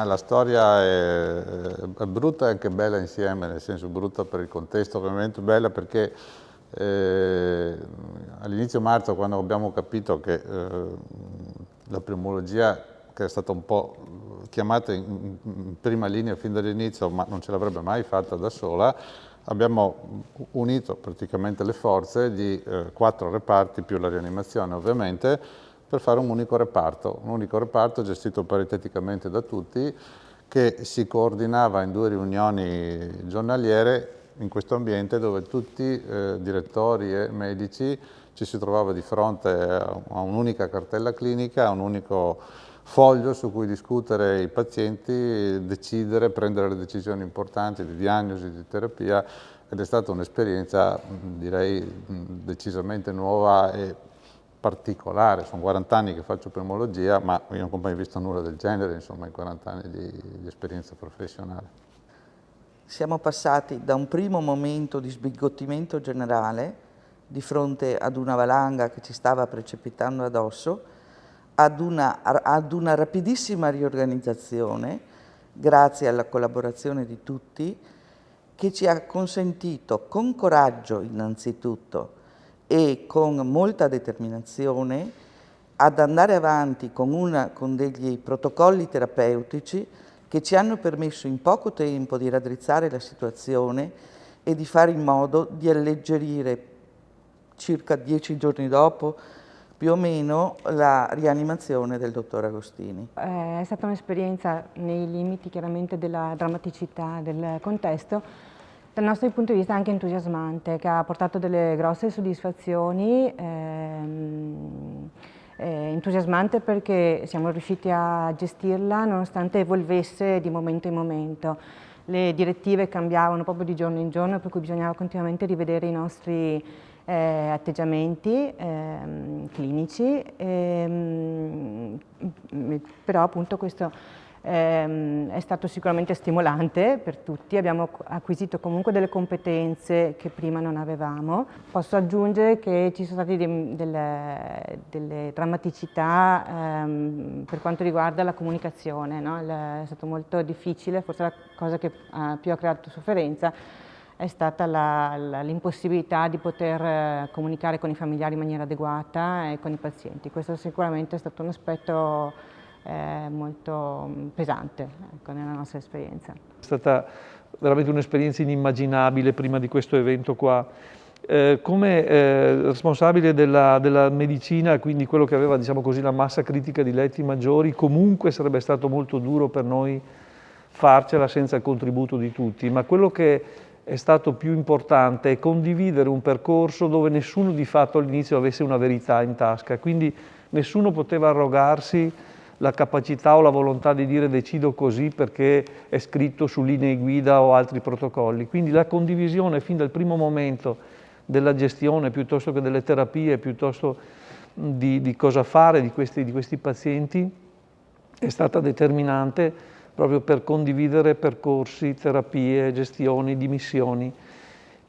La storia è brutta e anche bella insieme, nel senso brutta per il contesto, ovviamente bella perché all'inizio marzo, quando abbiamo capito che la pneumologia, che è stata un po' chiamata in prima linea fin dall'inizio, ma non ce l'avrebbe mai fatta da sola, abbiamo unito praticamente le forze di 4 reparti più la rianimazione ovviamente, per fare un unico reparto gestito pariteticamente da tutti, che si coordinava in 2 riunioni giornaliere in questo ambiente dove tutti, direttori e medici, ci si trovava di fronte a un'unica cartella clinica, a un unico foglio su cui discutere i pazienti, decidere, prendere le decisioni importanti di diagnosi, di terapia, ed è stata un'esperienza, direi, decisamente nuova e particolare. Sono 40 anni che faccio pneumologia, ma io non ho mai visto nulla del genere, insomma, in 40 anni di esperienza professionale. Siamo passati da un primo momento di sbigottimento generale di fronte ad una valanga che ci stava precipitando addosso, ad una rapidissima riorganizzazione, grazie alla collaborazione di tutti, che ci ha consentito con coraggio innanzitutto e con molta determinazione ad andare avanti con degli protocolli terapeutici che ci hanno permesso in poco tempo di raddrizzare la situazione e di fare in modo di alleggerire circa 10 giorni dopo più o meno la rianimazione del dottor Agostini. È stata un'esperienza nei limiti chiaramente della drammaticità del contesto, dal nostro punto di vista anche entusiasmante, che ha portato delle grosse soddisfazioni, entusiasmante perché siamo riusciti a gestirla nonostante evolvesse di momento in momento. Le direttive cambiavano proprio di giorno in giorno, per cui bisognava continuamente rivedere i nostri atteggiamenti clinici, però appunto questo è stato sicuramente stimolante per tutti, abbiamo acquisito comunque delle competenze che prima non avevamo. Posso aggiungere che ci sono state delle drammaticità per quanto riguarda la comunicazione, no? È stato molto difficile, forse la cosa che più ha creato sofferenza è stata l'impossibilità di poter comunicare con i familiari in maniera adeguata e con i pazienti. Questo sicuramente è stato un aspetto molto pesante, ecco, nella nostra esperienza. È stata veramente un'esperienza inimmaginabile prima di questo evento qua. Come responsabile della medicina, quindi quello che aveva, diciamo così, la massa critica di letti maggiori, comunque sarebbe stato molto duro per noi farcela senza il contributo di tutti, ma quello che è stato più importante è condividere un percorso dove nessuno di fatto all'inizio avesse una verità in tasca, quindi nessuno poteva arrogarsi la capacità o la volontà di dire decido così perché è scritto su linee guida o altri protocolli. Quindi la condivisione fin dal primo momento della gestione piuttosto che delle terapie, piuttosto di cosa fare di questi pazienti è stata determinante proprio per condividere percorsi, terapie, gestioni, dimissioni.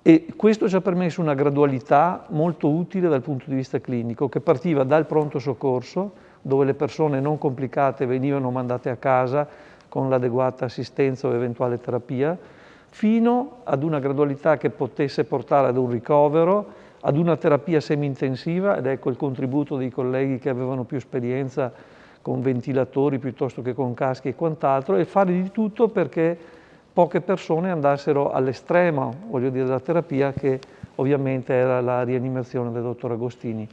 E questo ci ha permesso una gradualità molto utile dal punto di vista clinico, che partiva dal pronto soccorso, dove le persone non complicate venivano mandate a casa con l'adeguata assistenza o eventuale terapia, fino ad una gradualità che potesse portare ad un ricovero, ad una terapia semi-intensiva, ed ecco il contributo dei colleghi che avevano più esperienza con ventilatori piuttosto che con caschi e quant'altro, e fare di tutto perché poche persone andassero all'estremo, voglio dire, della terapia, che ovviamente era la rianimazione del dottor Agostini.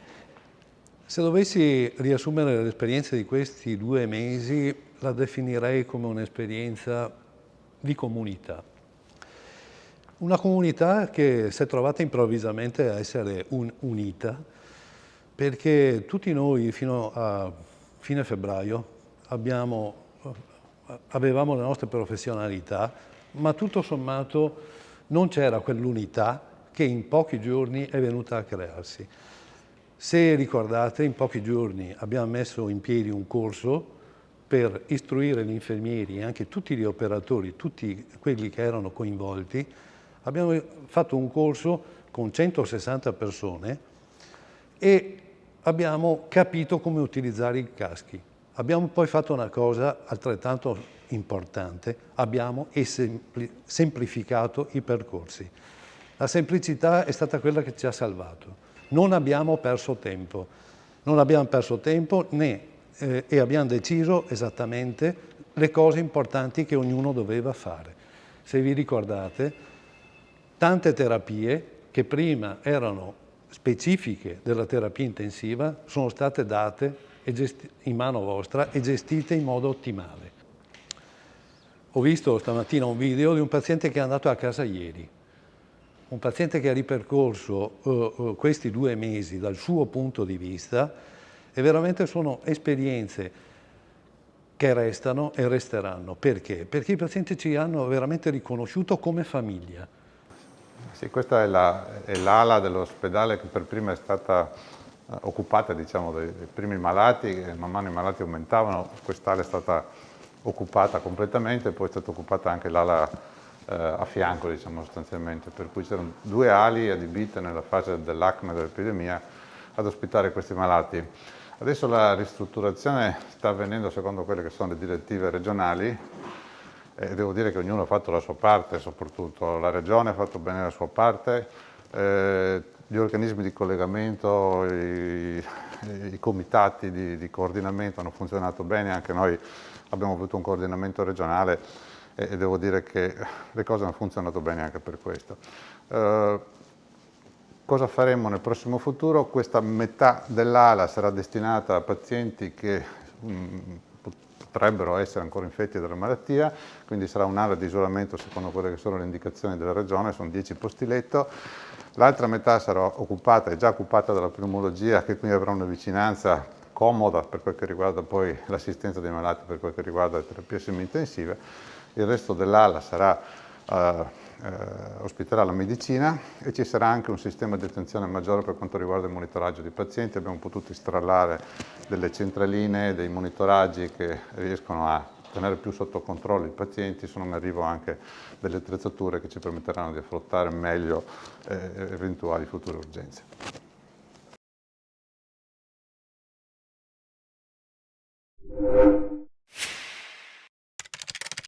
Se dovessi riassumere l'esperienza di questi 2 mesi, la definirei come un'esperienza di comunità. Una comunità che si è trovata improvvisamente a essere unita, perché tutti noi fino a fine febbraio avevamo le nostre professionalità, ma tutto sommato non c'era quell'unità che in pochi giorni è venuta a crearsi. Se ricordate, in pochi giorni abbiamo messo in piedi un corso per istruire gli infermieri e anche tutti gli operatori, tutti quelli che erano coinvolti. Abbiamo fatto un corso con 160 persone e abbiamo capito come utilizzare i caschi. Abbiamo poi fatto una cosa altrettanto importante, abbiamo semplificato i percorsi. La semplicità è stata quella che ci ha salvato. Non abbiamo perso tempo, e abbiamo deciso esattamente le cose importanti che ognuno doveva fare. Se vi ricordate, tante terapie che prima erano specifiche della terapia intensiva sono state date in mano vostra e gestite in modo ottimale. Ho visto stamattina un video di un paziente che è andato a casa ieri, un paziente che ha ripercorso questi 2 mesi dal suo punto di vista, e veramente sono esperienze che restano e resteranno. Perché? Perché i pazienti ci hanno veramente riconosciuto come famiglia. Sì, questa è l'ala dell'ospedale che per prima è stata occupata, diciamo, dai primi malati, e man mano i malati aumentavano, quest'ala è stata occupata completamente, poi è stata occupata anche l'ala a fianco, diciamo, sostanzialmente, per cui c'erano 2 ali adibite nella fase dell'acme dell'epidemia ad ospitare questi malati. Adesso la ristrutturazione sta avvenendo secondo quelle che sono le direttive regionali, e devo dire che ognuno ha fatto la sua parte, soprattutto la Regione ha fatto bene la sua parte, gli organismi di collegamento, i comitati di coordinamento hanno funzionato bene, anche noi abbiamo avuto un coordinamento regionale e devo dire che le cose hanno funzionato bene anche per questo. Cosa faremo nel prossimo futuro? Questa metà dell'ala sarà destinata a pazienti che potrebbero essere ancora infetti dalla malattia, quindi sarà un'area di isolamento secondo quelle che sono le indicazioni della Regione, sono 10 posti letto. L'altra metà sarà occupata, è già occupata dalla pneumologia, che quindi avrà una vicinanza comoda per quel che riguarda poi l'assistenza dei malati, per quel che riguarda le terapie semi-intensive. Il resto dell'ala ospiterà la medicina e ci sarà anche un sistema di attenzione maggiore per quanto riguarda il monitoraggio dei pazienti. Abbiamo potuto istrallare delle centraline, dei monitoraggi che riescono a tenere più sotto controllo i pazienti, sono in arrivo anche delle attrezzature che ci permetteranno di affrontare meglio eventuali future urgenze.